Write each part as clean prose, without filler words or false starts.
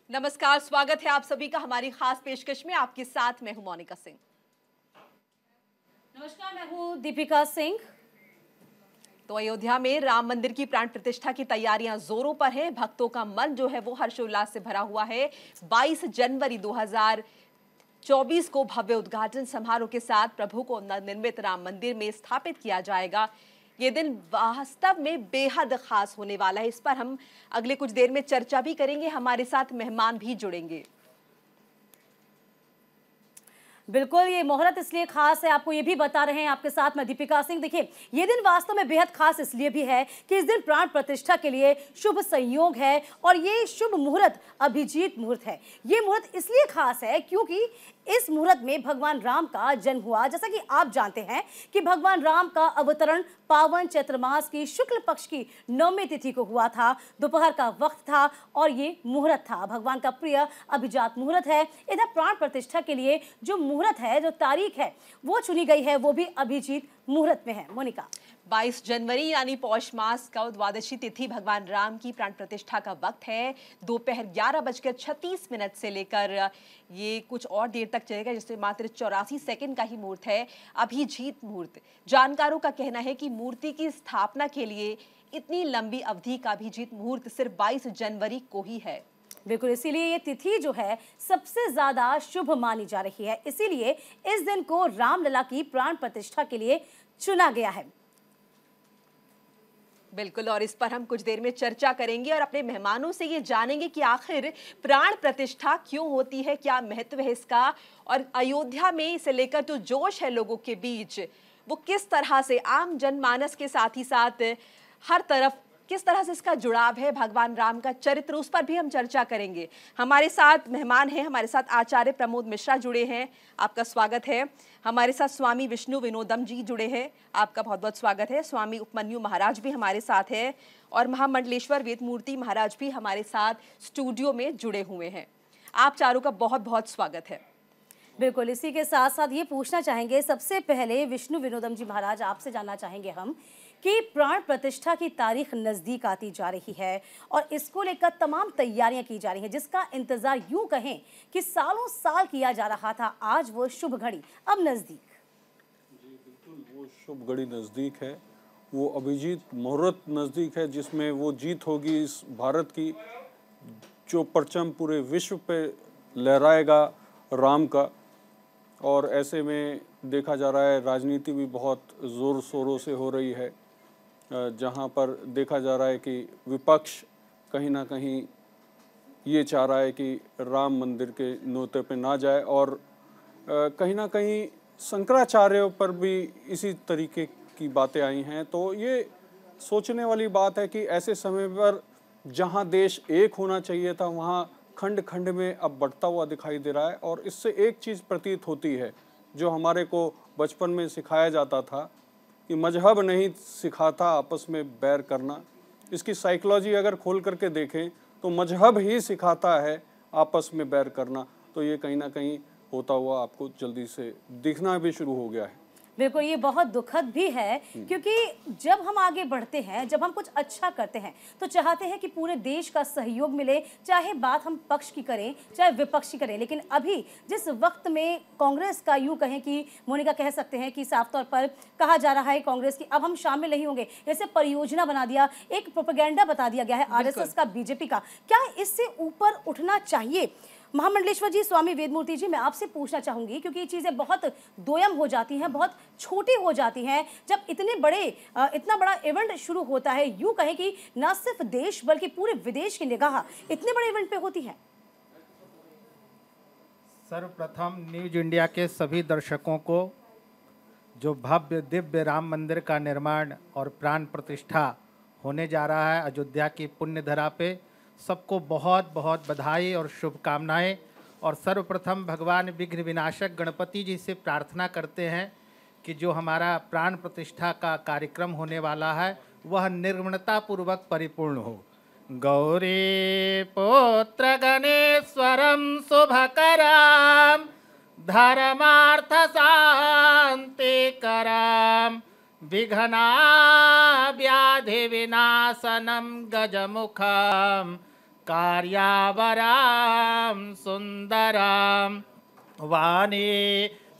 नमस्कार, स्वागत है आप सभी का हमारी खास पेशकश में। आपके साथ मैं हूं मोनिका सिंह। नमस्कार, मैं हूं दीपिका सिंह। तो अयोध्या में राम मंदिर की प्राण प्रतिष्ठा की तैयारियां जोरों पर हैं। भक्तों का मन जो है वो हर्षोल्लास से भरा हुआ है। 22 जनवरी 2024 को भव्य उद्घाटन समारोह के साथ प्रभु को नवनिर्मित राम मंदिर में स्थापित किया जाएगा। ये दिन वास्तव में बेहद खास होने वाला है। इस पर हम अगले कुछ देर में चर्चा भी करेंगे। हमारे साथ मेहमान भी जुड़ेंगे। बिल्कुल, ये मुहूर्त इसलिए खास है, आपको ये भी बता रहे हैं आपके साथ मैं दीपिका सिंह। देखिए, ये दिन वास्तव में बेहद खास इसलिए भी है कि इस दिन प्राण प्रतिष्ठा के लिए शुभ संयोग है और ये शुभ मुहूर्त अभिजीत मुहूर्त है। ये मुहूर्त इसलिए खास है क्योंकि इस मुहूर्त में भगवान राम का जन्म हुआ। जैसा कि आप जानते हैं कि भगवान राम का अवतरण पावन चैत्र मास की शुक्ल पक्ष की 9वीं तिथि को हुआ था। दोपहर का वक्त था और ये मुहूर्त था, भगवान का प्रिय अभिजात मुहूर्त है। इधर प्राण प्रतिष्ठा के लिए जो मुहूर्त है, जो तारीख है वो चुनी गई है, वो भी अभिजीत मुहूर्त में है। मोनिका, 22 जनवरी यानी पौष मास का द्वादशी तिथि भगवान राम की प्राण प्रतिष्ठा का वक्त है। दोपहर 11:36 से लेकर ये कुछ और देर तक चलेगा, जिसमें मात्र 84 सेकंड का ही मुहूर्त है, अभिजीत मुहूर्त। जानकारों का कहना है कि मूर्ति की स्थापना के लिए इतनी लंबी अवधि का अभिजीत मुहूर्त सिर्फ 22 जनवरी को ही है। बिल्कुल, इसीलिए ये तिथि जो है सबसे ज्यादा शुभ मानी जा रही है। इसीलिए इस दिन को रामलला की प्राण प्रतिष्ठा के लिए चुना गया है। बिल्कुल, और इस पर हम कुछ देर में चर्चा करेंगे और अपने मेहमानों से ये जानेंगे कि आखिर प्राण प्रतिष्ठा क्यों होती है, क्या महत्व है इसका, और अयोध्या में इसे लेकर जो जोश है लोगों के बीच वो किस तरह से आम जनमानस के साथ ही साथ हर तरफ किस तरह से इसका जुड़ाव है, भगवान राम का चरित्र, उस पर भी हम चर्चा करेंगे। हमारे साथ मेहमान हैं, हमारे साथ आचार्य प्रमोद मिश्रा जुड़े हैं, आपका स्वागत है। हमारे साथ स्वामी विष्णु विनोदम जी जुड़े हैं, आपका बहुत बहुत स्वागत है। स्वामी उपमन्यु महाराज भी हमारे साथ हैं और महामंडलेश्वर वेदमूर्ति महाराज भी हमारे साथ स्टूडियो में जुड़े हुए हैं। आप चारों का बहुत बहुत स्वागत है। बिल्कुल, इसी के साथ साथ ये पूछना चाहेंगे सबसे पहले विष्णु विनोदम जी महाराज, आपसे जानना चाहेंगे हम कि प्राण प्रतिष्ठा की तारीख नज़दीक आती जा रही है और इसको लेकर तमाम तैयारियां की जा रही हैं, जिसका इंतजार यूं कहें कि सालों साल किया जा रहा था। आज वो शुभ घड़ी अब नज़दीक। जी बिल्कुल, वो शुभ घड़ी नज़दीक है, वो अभिजीत मुहूर्त नज़दीक है, जिसमें वो जीत होगी इस भारत की, जो परचम पूरे विश्व पे लहराएगा राम का। और ऐसे में देखा जा रहा है राजनीति भी बहुत ज़ोर शोरों से हो रही है, जहाँ पर देखा जा रहा है कि विपक्ष कहीं ना कहीं ये चाह रहा है कि राम मंदिर के न्योते पे ना जाए, और कहीं ना कहीं शंकराचार्यों पर भी इसी तरीके की बातें आई हैं। तो ये सोचने वाली बात है कि ऐसे समय पर जहाँ देश एक होना चाहिए था, वहाँ खंड खंड में अब बढ़ता हुआ दिखाई दे रहा है। और इससे एक चीज़ प्रतीत होती है, जो हमारे को बचपन में सिखाया जाता था कि मजहब नहीं सिखाता आपस में बैर करना, इसकी साइकोलॉजी अगर खोल करके देखें तो मजहब ही सिखाता है आपस में बैर करना। तो ये कहीं ना कहीं होता हुआ आपको जल्दी से दिखना भी शुरू हो गया है। बिल्कुल, ये बहुत दुखद भी है क्योंकि जब हम आगे बढ़ते हैं, जब हम कुछ अच्छा करते हैं तो चाहते हैं कि पूरे देश का सहयोग मिले, चाहे बात हम पक्ष की करें चाहे विपक्ष की करें। लेकिन अभी जिस वक्त में कांग्रेस का, यूं कहें कि मोनिका कह सकते हैं कि साफ तौर पर कहा जा रहा है कांग्रेस की अब हम शामिल नहीं होंगे, जैसे परियोजना बना दिया, एक प्रोपेगेंडा बता दिया गया है आरएसएस का, बीजेपी का। क्या इससे ऊपर उठना चाहिए? महामंडलेश्वर जी, स्वामी वेदमूर्ति जी, मैं आपसे पूछना चाहूंगी क्योंकि ये चीजें बहुत दोयम हो जाती हैं, बहुत छोटी हो जाती हैं जब इतना बड़ा इवेंट शुरू होता है। यूं कहें कि न सिर्फ देश बल्कि पूरे विदेश की निगाह इतने बड़े इवेंट पे होती है। सर्वप्रथम न्यूज इंडिया के सभी दर्शकों को, जो भव्य दिव्य राम मंदिर का निर्माण और प्राण प्रतिष्ठा होने जा रहा है अयोध्या की पुण्य धरा पे, सबको बहुत बहुत बधाई और शुभकामनाएं। और सर्वप्रथम भगवान विघ्न विनाशक गणपति जी से प्रार्थना करते हैं कि जो हमारा प्राण प्रतिष्ठा का कार्यक्रम होने वाला है वह निर्मलता पूर्वक परिपूर्ण हो। गौरी पुत्र गणेश्वरम शुभकराम धर्मार्थ शांति कराम विघ्ना व्याधि विनाशनम गजमुखम कार्यावरां सुंदरां वाणी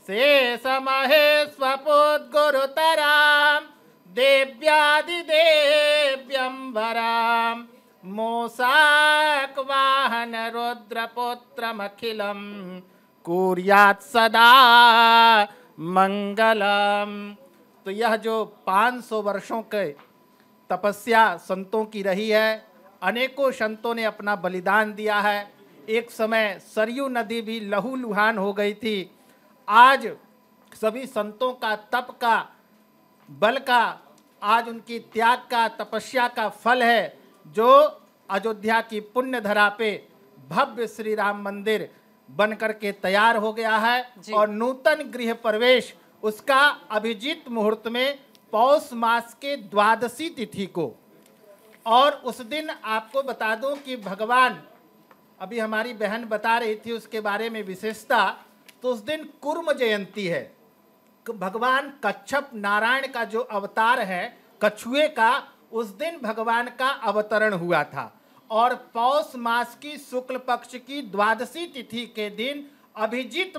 शेषमहेश्वपुद्गुरुतरां देव्यादिदेव्यंबरां मूषकवाहन रुद्रपुत्रमखिलं कुर्यात् सदा मंगलम। तो यह जो 500 वर्षों के तपस्या संतों की रही है, अनेकों संतों ने अपना बलिदान दिया है। एक समय सरयू नदी भी लहूलुहान हो गई थी। आज सभी संतों का तप का बल का, आज उनकी त्याग का, तपस्या का फल है जो अयोध्या की पुण्य धरा पे भव्य श्री राम मंदिर बनकर के तैयार हो गया है। और नूतन गृह प्रवेश उसका अभिजीत मुहूर्त में पौष मास के द्वादशी तिथि को। और उस दिन आपको बता दूं कि भगवान, अभी हमारी बहन बता रही थी उसके बारे में विशेषता, तो उस दिन कुर्म जयंती है। भगवान कच्छप नारायण का जो अवतार है कछुए का, उस दिन भगवान का अवतरण हुआ था। और पौष मास की शुक्ल पक्ष की द्वादशी तिथि के दिन अभिजीत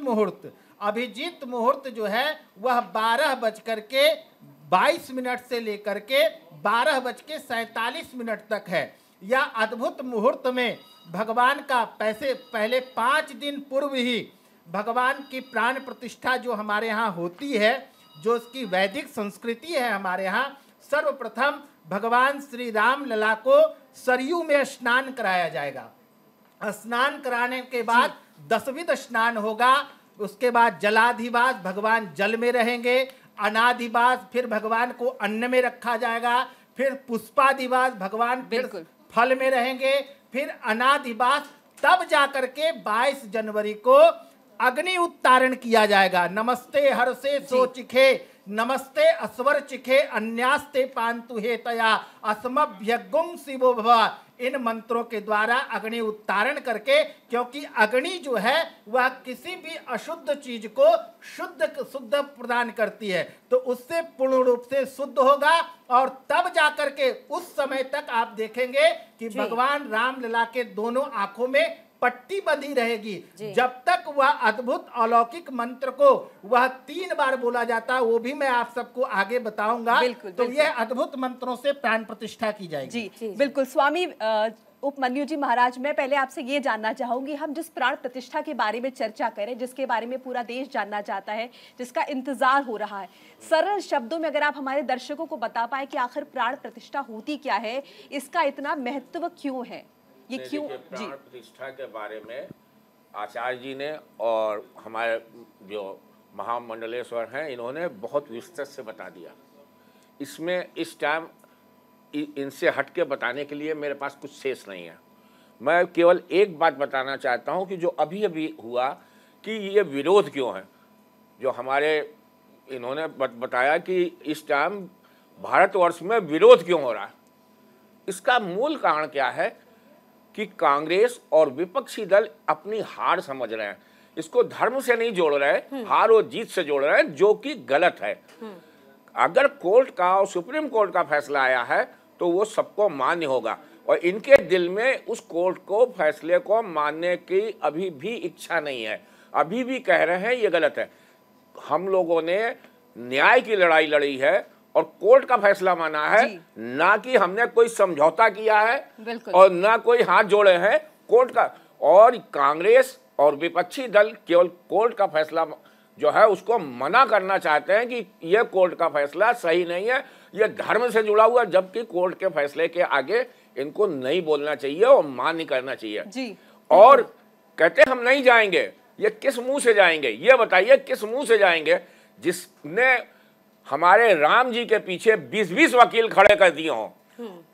मुहूर्त जो है वह 12:22 से लेकर के 12:47 तक है। यह अद्भुत मुहूर्त में भगवान का पहले 5 दिन पूर्व ही भगवान की प्राण प्रतिष्ठा जो हमारे यहाँ होती है, जो उसकी वैदिक संस्कृति है हमारे यहाँ, सर्वप्रथम भगवान श्री राम लला को सरयू में स्नान कराया जाएगा। स्नान कराने के बाद दशविध स्नान होगा। उसके बाद जलाधिवास, भगवान जल में रहेंगे। अनाधिवास, फिर भगवान को अन्न में रखा जाएगा। फिर पुष्पाधिवास, भगवान फिर फल में रहेंगे। फिर अनाधिवास, तब जाकर के 22 जनवरी को अग्नि उत्तारण किया जाएगा। नमस्ते हर्षे सो चिखे, नमस्ते अस्वर चिखे, अन्यास्ते पांतु हेतया, अस्मभ्यगुम शिवो भव। इन मंत्रों के द्वारा अग्नि उत्तारण करके, क्योंकि अग्नि जो है वह किसी भी अशुद्ध चीज को शुद्ध प्रदान करती है, तो उससे पूर्ण रूप से शुद्ध होगा। और तब जाकर के उस समय तक आप देखेंगे कि भगवान राम लला के दोनों आंखों में पट्टी बंधी रहेगी, जब तक वह अद्भुत अलौकिक मंत्र को वह 3 बार बोला जाता है। वो भी मैं आप सबको आगे बताऊंगा। तो यह अद्भुत मंत्रों से प्राण प्रतिष्ठा की जाएगी। जी बिल्कुल। स्वामी उपमन्यु जी महाराज, मैं पहले आपसे ये जानना चाहूंगी, हम जिस प्राण प्रतिष्ठा के बारे में चर्चा करें, जिसके बारे में पूरा देश जानना चाहता है, जिसका इंतजार हो रहा है, सरल शब्दों में अगर आप हमारे दर्शकों को बता पाए कि आखिर प्राण प्रतिष्ठा होती क्या है, इसका इतना महत्व क्यों है, ये क्यों? प्राण प्रतिष्ठा के बारे में आचार्य जी ने और हमारे जो महामंडलेश्वर हैं, इन्होंने बहुत विस्तृत से बता दिया। इसमें इस टाइम इनसे हट के बताने के लिए मेरे पास कुछ शेष नहीं है। मैं केवल एक बात बताना चाहता हूं कि जो अभी अभी हुआ कि ये विरोध क्यों है, जो हमारे इन्होंने बताया कि इस टाइम भारतवर्ष में विरोध क्यों हो रहा है। इसका मूल कारण क्या है कि कांग्रेस और विपक्षी दल अपनी हार समझ रहे हैं, इसको धर्म से नहीं जोड़ रहे, हार और जीत से जोड़ रहे हैं, जो कि गलत है। अगर कोर्ट का और सुप्रीम कोर्ट का फैसला आया है तो वो सबको मान्य होगा, और इनके दिल में उस कोर्ट को फैसले को मानने की अभी भी इच्छा नहीं है, अभी भी कह रहे हैं ये गलत है। हम लोगों ने न्याय की लड़ाई लड़ी है और कोर्ट का फैसला माना है, ना कि हमने कोई समझौता किया है और ना कोई हाथ जोड़े हैं कोर्ट का। और कांग्रेस और विपक्षी दल केवल कोर्ट का फैसला जो है उसको मना करना चाहते हैं कि यह कोर्ट का फैसला सही नहीं है, यह धर्म से जुड़ा हुआ, जबकि कोर्ट के फैसले के आगे इनको नहीं बोलना चाहिए और मान्य करना चाहिए। और कहते हम नहीं जाएंगे, ये किस मुंह से जाएंगे, ये बताइए किस मुंह से जाएंगे जिसने हमारे राम जी के पीछे 20-20 वकील खड़े कर दिए हों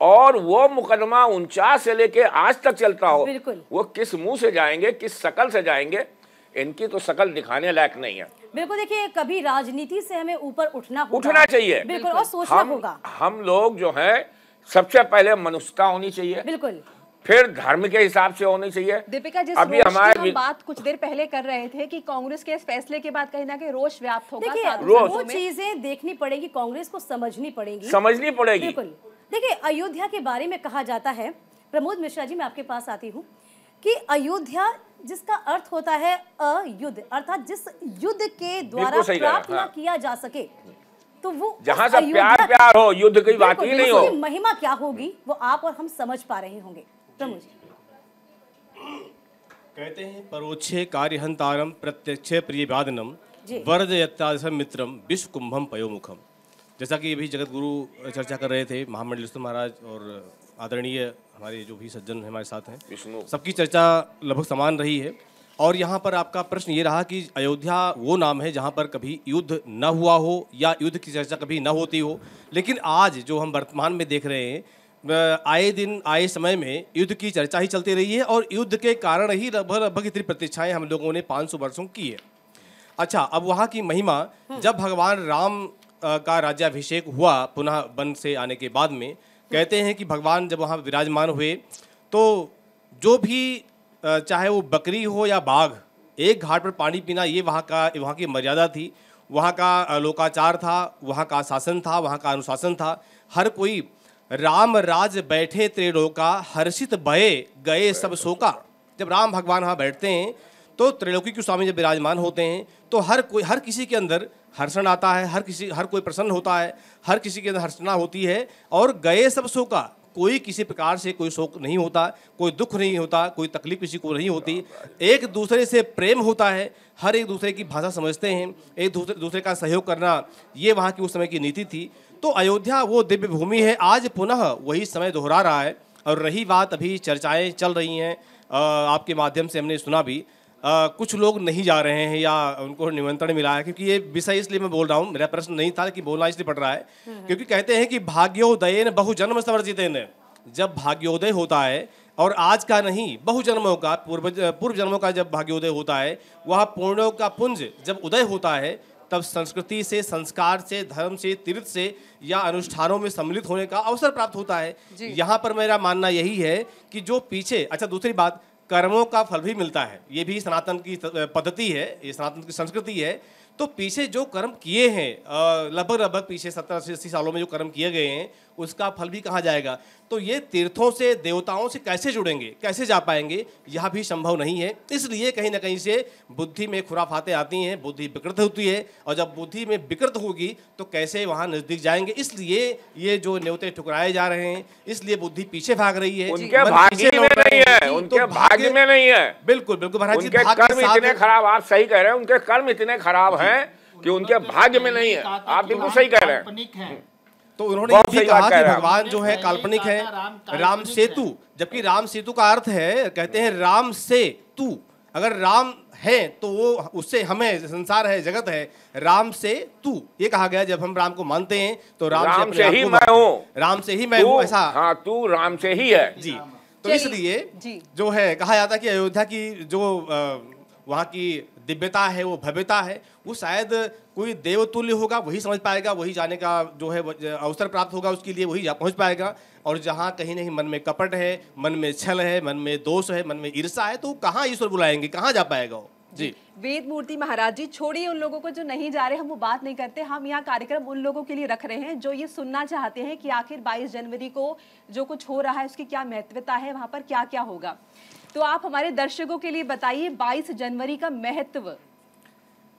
और वो मुकदमा 49 से लेके आज तक चलता हो, वो किस मुंह से जाएंगे, किस शकल से जाएंगे? इनकी तो शकल दिखाने लायक नहीं है। बिल्कुल, देखिए कभी राजनीति से हमें ऊपर उठना चाहिए, बिल्कुल, और सोचना होगा। हम लोग जो है सबसे पहले मनुष्यता होनी चाहिए, बिल्कुल, फिर धर्म के हिसाब से होनी चाहिए। दीपिका, जिस अभी हमारे बात कुछ देर पहले कर रहे थे कि कांग्रेस के इस फैसले के बाद कहीं ना कहीं रोष व्याप्त होगा। देखिए वो चीजें देखनी पड़ेगी, कांग्रेस को समझनी पड़ेगी। बिल्कुल। देखिए अयोध्या के बारे में कहा जाता है प्रमोद मिश्रा जी, मैं आपके पास आती हूँ कि अयोध्या जिसका अर्थ होता है अयुद्ध, अर्थात जिस युद्ध के द्वारा प्राप्त ना किया जा सके, तो वो जहां से प्यार प्यार हो, युद्ध की बात ही नहीं हो, महिमा क्या होगी वो आप और हम समझ पा रहे होंगे। प्रमोद जी कहते हैं परोक्षे कार्यहंतारम प्रत्यक्षे प्रियवादनम वरद यत्तादृशम मित्रम विश्व कुंभम पयोमुखम। जैसा कि अभी जगत गुरु चर्चा कर रहे थे, महामंडलेश्वर महाराज और आदरणीय हमारे जो भी सज्जन हमारे साथ हैं, सबकी चर्चा लगभग समान रही है। और यहाँ पर आपका प्रश्न ये रहा कि अयोध्या वो नाम है जहाँ पर कभी युद्ध न हुआ हो या युद्ध की चर्चा कभी न होती हो, लेकिन आज जो हम वर्तमान में देख रहे हैं, आए दिन आए समय में युद्ध की चर्चा ही चलती रही है और युद्ध के कारण ही लगभग इतनी प्रतीक्षाएं हम लोगों ने 500 वर्षों की है। अच्छा, अब वहाँ की महिमा, जब भगवान राम का राज्याभिषेक हुआ पुनः वन से आने के बाद में, कहते हैं कि भगवान जब वहाँ विराजमान हुए तो जो भी चाहे वो बकरी हो या बाघ, एक घाट पर पानी पीना ये वहाँ की मर्यादा थी, वहाँ का लोकाचार था, वहाँ का शासन था, वहाँ का अनुशासन था। हर कोई राम राज बैठे त्रिलोका हर्षित भये गए सब शोका। जब राम भगवान वहाँ बैठते हैं तो त्रिलोकी के स्वामी जब विराजमान होते हैं तो हर किसी के अंदर हर्षण आता है, हर कोई प्रसन्न होता है, हर किसी के अंदर हर्षणा होती है। और गए सब शोका, कोई किसी प्रकार से कोई शोक नहीं होता, कोई दुख नहीं होता, कोई तकलीफ किसी को नहीं होती, एक दूसरे से प्रेम होता है, हर एक दूसरे की भाषा समझते हैं, एक दूसरे का सहयोग करना, ये वहाँ की उस समय की नीति थी। तो अयोध्या वो दिव्य भूमि है, आज पुनः वही समय दोहरा रहा है। और रही बात, अभी चर्चाएं चल रही हैं, आपके माध्यम से हमने सुना भी, कुछ लोग नहीं जा रहे हैं या उनको निमंत्रण मिला है, क्योंकि ये विषय इसलिए मैं बोल रहा हूँ, मेरा प्रश्न नहीं था कि बोलना इसलिए पड़ रहा है क्योंकि कहते हैं कि भाग्योदयेन बहुजन्म समर्जितेन, जब भाग्योदय होता है, और आज का नहीं बहु जन्मों का, पूर्व जन्मों का जब भाग्योदय होता है, वह पुण्यों का पुंज जब उदय होता है, तब संस्कृति से, संस्कार से, धर्म से, तीर्थ से या अनुष्ठानों में सम्मिलित होने का अवसर प्राप्त होता है। यहाँ पर मेरा मानना यही है कि जो पीछे, अच्छा दूसरी बात, कर्मों का फल भी मिलता है, ये भी सनातन की पद्धति है, ये सनातन की संस्कृति है। तो पीछे जो कर्म किए हैं, लगभग पीछे 70-80 सालों में जो कर्म किए गए हैं, उसका फल भी कहाँ जाएगा? तो ये तीर्थों से, देवताओं से कैसे जुड़ेंगे, कैसे जा पाएंगे, यह भी संभव नहीं है। इसलिए कहीं ना कहीं से बुद्धि में खुराफातें आती हैं, बुद्धि विकृत होती है, और जब बुद्धि में विकृत होगी तो कैसे वहाँ नजदीक जाएंगे। इसलिए ये जो न्योते ठुकराए जा रहे हैं, इसलिए बुद्धि पीछे भाग रही है, उनके भाग्य में नहीं है, उनके भाग्य में नहीं है। बिल्कुल बिल्कुल महाराज जी, उनके कर्म इतने खराब, आप सही कह रहे हैं, उनके कर्म इतने खराब हैं कि उनके भाग्य में नहीं है। आप बिल्कुल सही कह रहे हैं। तो उन्होंने ये भी कहा कि भगवान जो है काल्पनिक है, राम सेतु, जबकि राम सेतु का अर्थ है, कहते हैं राम से तू, अगर राम है तो वो उससे हमें, संसार है, जगत है, राम से तू, ये कहा गया। जब हम राम को मानते हैं तो राम से ही मैं हूँ, राम से ही मैं हूँ, ऐसा। हाँ, तू राम से ही है जी। तो इसलिए जो है कहा जाता है कि अयोध्या की जो वहाँ की दिव्यता है, वो भव्यता है, वो शायद कोई देवतुल्य होगा, वही समझ पाएगा, वही जाने का जो है अवसर प्राप्त होगा उसके लिए, वही पहुँच पाएगा। और जहाँ कहीं नहीं मन में कपट है, मन में छल है, मन में दोष है, मन में ईर्षा है, तो कहाँ ईश्वर बुलाएंगे, कहाँ जा पाएगा वो? जी वेद मूर्ति महाराज जी, छोड़िए उन लोगों को जो नहीं जा रहे, हम वो बात नहीं करते। हम यहाँ कार्यक्रम उन लोगों के लिए रख रहे हैं जो ये सुनना चाहते हैं कि आखिर 22 जनवरी को जो कुछ हो रहा है उसकी क्या महत्वता है, वहाँ पर क्या क्या होगा। तो आप हमारे दर्शकों के लिए बताइए 22 जनवरी का महत्व।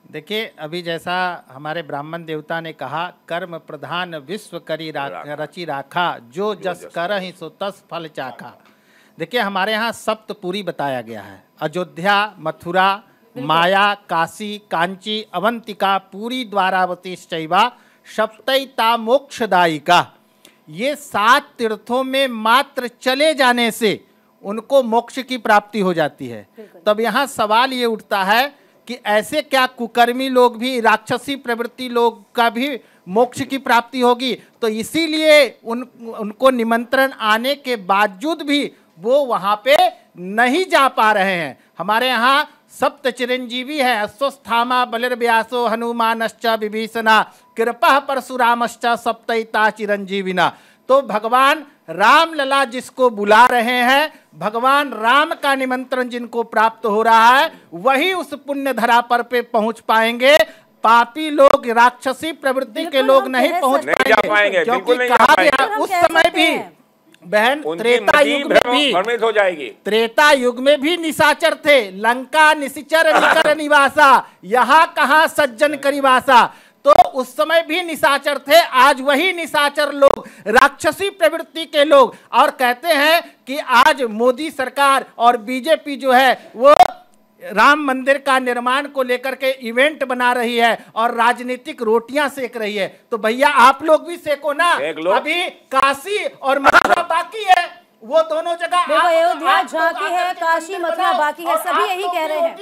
देखिए, अभी जैसा हमारे ब्राह्मण देवता ने कहा, कर्म प्रधान विश्व करी रचि राखा, जो जस करहि सो तस फल चाखा। देखिए, हमारे यहाँ सप्तपुरी बताया गया है, अयोध्या, मथुरा, माया, काशी, कांची, अवंतिका, पूरी, द्वारावती, शैवा, सप्तैता मोक्षदायिका। ये 7 तीर्थों में मात्र चले जाने से उनको मोक्ष की प्राप्ति हो जाती है। तब यहाँ सवाल ये उठता है कि ऐसे क्या कुकर्मी लोग भी, राक्षसी प्रवृत्ति लोग का भी मोक्ष की प्राप्ति होगी? तो इसीलिए उनको निमंत्रण आने के बावजूद भी वो वहाँ पे नहीं जा पा रहे हैं। हमारे यहाँ सप्त चिरंजीवी है, अश्वस्थामा, बलिर्व्यासो, हनुमानश्च, विभीषणा, कृपा परशुरामश्च, सप्तैता चिरंजीविना। तो भगवान राम लला जिसको बुला रहे हैं, भगवान राम का निमंत्रण जिनको प्राप्त हो रहा है, वही उस पुण्य धरा पर पे पहुंच पाएंगे। पापी लोग, राक्षसी प्रवृत्ति के लोग नहीं पहुंच पाएंगे, क्योंकि कहा गया बहन उनकी त्रेता मति युग में भी भ्रमित हो जाएगी। त्रेता युग में भी निशाचर थे। लंका निशिचर निकर निवासा, यहाँ कहाँ सज्जन करिवासा। तो उस समय भी निशाचर थे, आज वही निशाचर लोग, राक्षसी प्रवृत्ति के लोग, और कहते हैं कि आज मोदी सरकार और बीजेपी जो है वो राम मंदिर का निर्माण को लेकर के इवेंट बना रही है और राजनीतिक रोटियां सेक रही है। तो भैया आप लोग भी सेको ना, अभी काशी और मथुरा बाकी है, वो दोनों जगह अयोध्या झांकी है, काशी मथुरा बाकी है, सभी यही कह रहे हैं।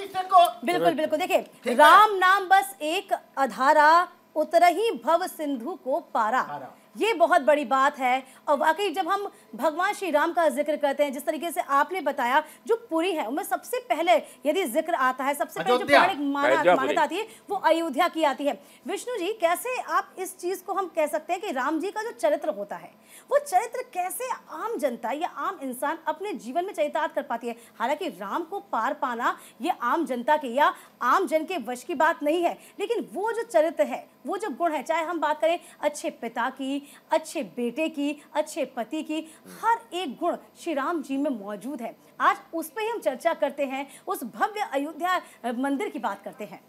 बिल्कुल बिल्कुल। देखिए, राम नाम बस एक अधारा, उतरही भव सिंधु को पारा, ये बहुत बड़ी बात है। और वाकई जब हम भगवान श्री राम का जिक्र करते हैं, जिस तरीके से आपने बताया, जो पुरी है उनमें सबसे पहले यदि जिक्र आता है, सबसे पहले जो पौराणिक मान्यता आती है वो अयोध्या की आती है। विष्णु जी, कैसे आप इस चीज को हम कह सकते हैं कि राम जी का जो चरित्र होता है, वो चरित्र कैसे आम जनता या आम इंसान अपने जीवन में चरितार्थ कर पाती है? हालांकि राम को पार पाना ये आम जनता के या आम जन के वश की बात नहीं है, लेकिन वो जो चरित्र है, वो जो गुण है, चाहे हम बात करें अच्छे पिता की, अच्छे बेटे की, अच्छे पति की, हर एक गुण श्री राम जी में मौजूद है। आज उस पर ही हम चर्चा करते हैं, उस भव्य अयोध्या मंदिर की बात करते हैं।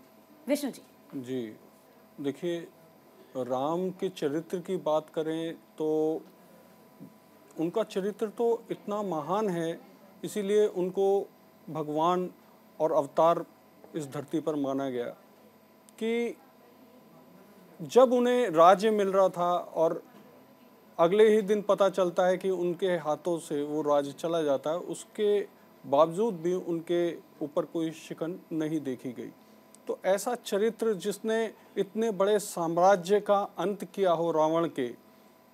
विष्णु जी जी, देखिए, राम के चरित्र की बात करें तो उनका चरित्र तो इतना महान है, इसीलिए उनको भगवान और अवतार इस धरती पर माना गया कि जब उन्हें राज्य मिल रहा था और अगले ही दिन पता चलता है कि उनके हाथों से वो राज्य चला जाता है, उसके बावजूद भी उनके ऊपर कोई शिकन नहीं देखी गई। तो ऐसा चरित्र जिसने इतने बड़े साम्राज्य का अंत किया हो, रावण के,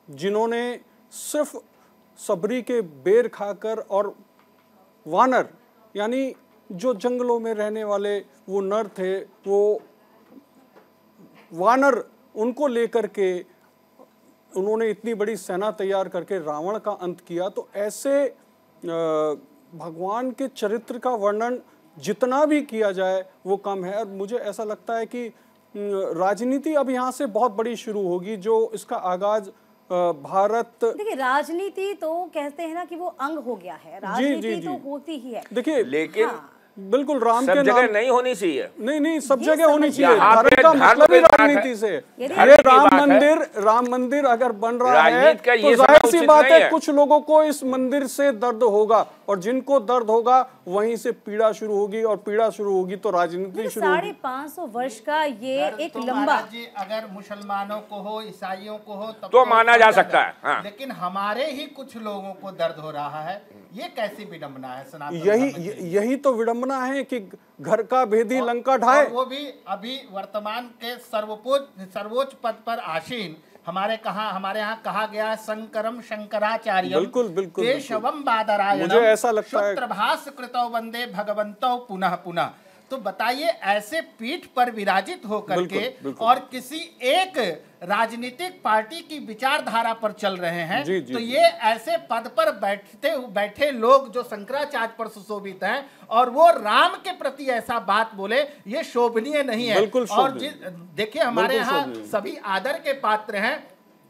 जिन्होंने सिर्फ सबरी के बेर खाकर और वानर यानी जो जंगलों में रहने वाले वो नर थे, वो वानर, उनको लेकर के उन्होंने इतनी बड़ी सेना तैयार करके रावण का अंत किया। तो ऐसे भगवान के चरित्र का वर्णन जितना भी किया जाए वो कम है। और मुझे ऐसा लगता है कि राजनीति अब यहाँ से बहुत बड़ी शुरू होगी, जो इसका आगाज भारत, देखिए, राजनीति तो कहते हैं ना कि वो अंग हो गया है, राजनीति तो होती ही है। देखिए, लेकिन बिल्कुल राम के जगह नाम नहीं होनी चाहिए। नहीं, सब जगह होनी चाहिए। धर्म का मतलब ही राजनीति से। ये राम मंदिर अगर बन रहा है तो जाहिर सी बात है कुछ लोगों को इस मंदिर से दर्द होगा, और जिनको दर्द होगा वहीं से पीड़ा शुरू होगी, और पीड़ा शुरू होगी तो राजनीति शुरू होगी। 550 वर्ष का ये एक लंबा, अगर मुसलमानों को हो, ईसाइयों को हो, तब तो माना जा सकता है। हाँ। लेकिन हमारे ही कुछ लोगों को दर्द हो रहा है, ये कैसी विडंबना है सनातन? यही तो विडंबना है कि घर का भेदी लंका ढाए। वो भी अभी वर्तमान के सर्वोच्च पद पर आसीन हमारे यहाँ कहा गया है, शंकरम शंकराचार्य बिल्कुल केशवम बादरायणम, मुझे ऐसा लगता है भाष्य कृतौ वंदे भगवंतो पुनः पुनः। तो बताइए, ऐसे पीठ पर विराजित होकर के और किसी एक राजनीतिक पार्टी की विचारधारा पर चल रहे हैं, तो ये ऐसे पद पर बैठे लोग जो शंकराचार्य पर सुशोभित हैं और वो राम के प्रति ऐसा बात बोले, ये शोभनीय नहीं है। और देखिए, हमारे यहाँ सभी आदर के पात्र हैं,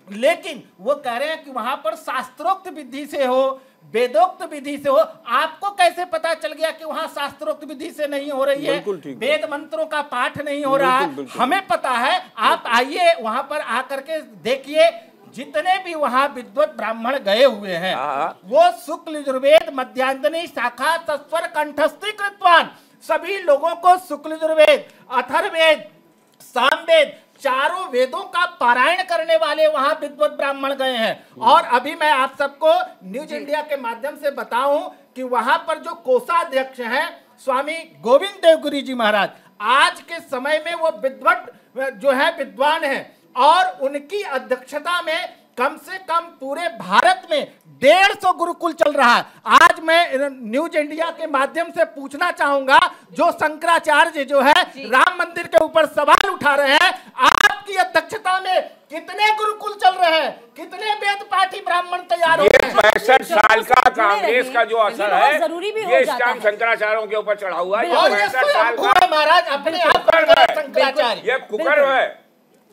लेकिन वो कह रहे हैं कि वहां पर शास्त्रोक्त विधि से हो, वेदोक्त विधि से हो। आपको कैसे पता चल गया कि वहां शास्त्रोक्त विधि से नहीं हो रही है, वेद मंत्रों का पाठ नहीं हो रहा है? हमें पता है। आप आइए वहां पर आकर के देखिए, जितने भी वहां विद्वत ब्राह्मण गए हुए हैं वो शुक्ल यजुर्वेद मध्यांजनी शाखा तस्वर कंठस्थी कृतवान, सभी लोगों को शुक्ल यजुर्वेद, अथर्ववेद, सामवेद, चारों वेदों का पारायण करने वाले वहां विद्वत ब्राह्मण गए हैं। और अभी मैं आप सबको न्यूज इंडिया के माध्यम से बताऊं कि वहां पर जो कोषाध्यक्ष हैं स्वामी गोविंद देवगिरी जी महाराज, आज के समय में वो विद्वत जो है विद्वान है, और उनकी अध्यक्षता में कम से कम पूरे भारत में 150 गुरुकुल चल रहा है। आज मैं न्यूज इंडिया के माध्यम से पूछना चाहूंगा, जो शंकराचार्य जो है राम मंदिर के ऊपर सवाल उठा रहे हैं, आपकी अध्यक्षता में कितने गुरुकुल चल रहे हैं, कितने वेद पाठी ब्राह्मण तैयार हो रहे हैं? 65 साल का कांग्रेस का जो असर है, ये इस टाइम शंकराचार्यों के ऊपर चढ़ा हुआ है। 65 साल का महाराज अपने आप शंकराचार्य, ये कुकर्म है।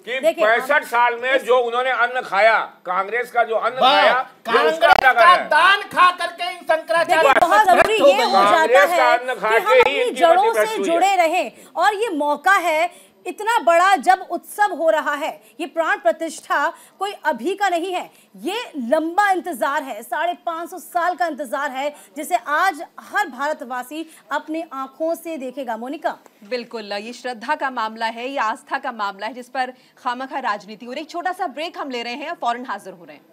कि देखिए, 65 साल में जो उन्होंने अन्न खाया, कांग्रेस का जो अन्न खाया, ये कांग्रेस उसका का लगा है। दान खा करके इन शंकराचार्य देखिए, बहुत जरूरी ये हो जाता कांग्रेस का है अन्न कि खा हम के ही अपनी इनकी जड़ों मति भ्रष्ट से हुई है। जुड़े रहें। और ये मौका है इतना बड़ा, जब उत्सव हो रहा है, ये प्राण प्रतिष्ठा कोई अभी का नहीं है, ये लंबा इंतजार है, 550 साल का इंतजार है, जिसे आज हर भारतवासी अपनी आंखों से देखेगा। मोनिका, बिल्कुल, ये श्रद्धा का मामला है, ये आस्था का मामला है, जिस पर खामखा राजनीति हो रही है। एक छोटा सा ब्रेक हम ले रहे हैं और फौरन हाजिर हो रहे हैं।